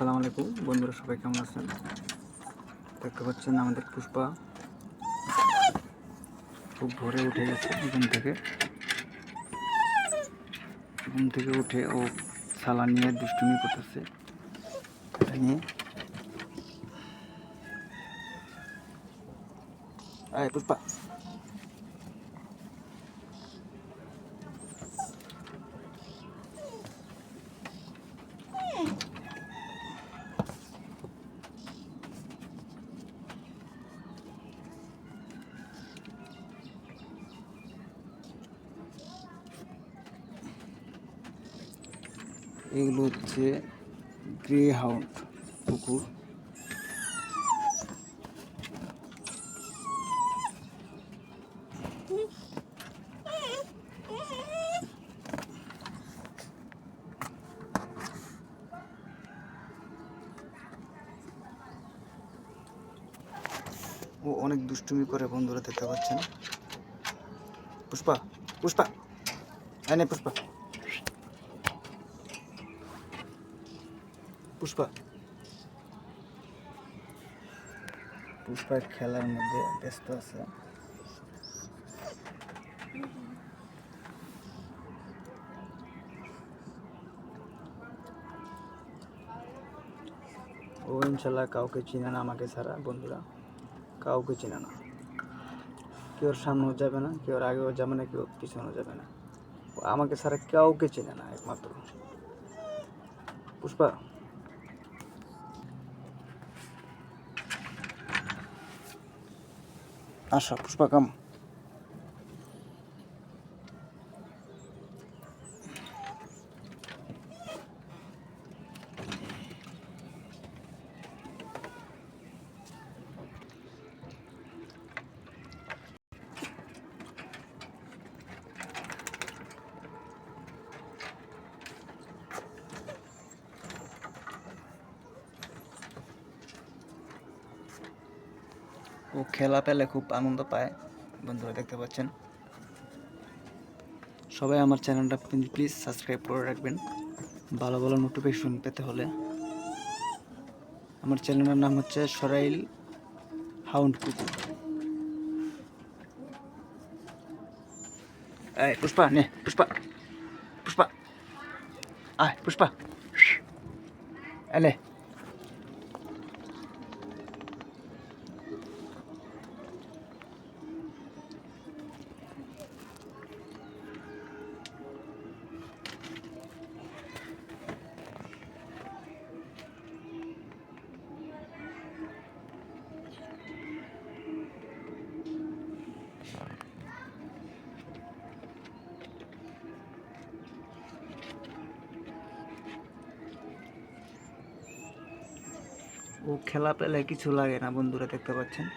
আসসালামু আলাইকুম বন্ধুরা, সবাই কেমন আছেন? দেখতে পাচ্ছেন আমাদের পুষ্পা খুব ভোরে উঠে গেছে। ঘুম থেকে উঠে ও সালা নিয়ে দুষ্টুমি করতেছে। এটা নিয়ে আয় পুষ্পা, এগুলো হচ্ছে গ্রে হাউন্ড কুকুর। ও অনেক দুষ্টুমি করে, বন্ধুরা দেখতে পাচ্ছেন। পুষ্পা পুষ্পা এনে পুষ্পা পুষ্পা পুষ্পা খেলার মধ্যে ব্যস্ত আছে। ও ইনশাল্লাহ কাউকে চিনে না আমাকে ছাড়া, বন্ধুরা কাউকে চিনে না। কেউ সামনেও যাবে না, কেউ আগেও যাবে না, কেউ পিছনেও যাবে না। আমাকে ছাড়া কাউকে চিনে না, একমাত্র পুষ্পা। আসো পুষ্পা, কাম। ও খেলা পেলে খুব আনন্দ পায়, বন্ধুরা দেখতে পাচ্ছেন। সবাই আমার চ্যানেলটা প্লিজ সাবস্ক্রাইব করে রাখবেন ভালো ভালো নোটিফিকেশন পেতে হলে। আমার চ্যানেলের নাম হচ্ছে সরাইল হাউন্ড কুকুর। এই পুষ্পা নে, পুষ্পা পুষ্পা আয় পুষ্পা এলে। ও খেলা পেলে কিছু লাগে না, বন্ধুরা দেখতে পাচ্ছেন।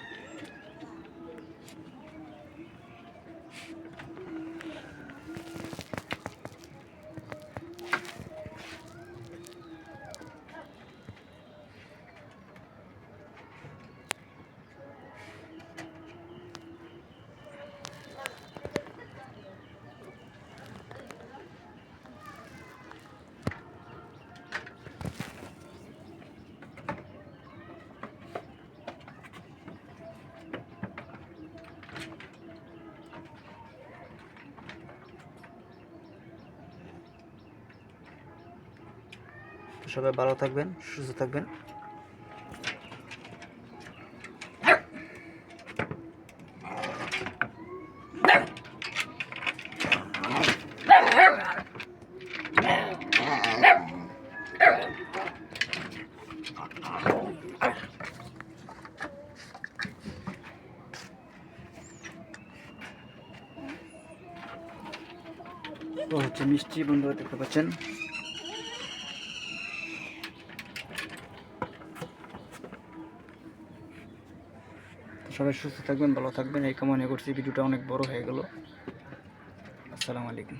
সবাই ভালো থাকবেন, সুস্থ থাকবেন। ও হচ্ছে মিষ্টি, বন্ধুরা দেখতে পাচ্ছেন। সবাই সুস্থ থাকবেন, ভালো থাকবেন, এই কামনা করছি। ভিডিওটা অনেক বড় হয়ে গেল। আসসালামু আলাইকুম।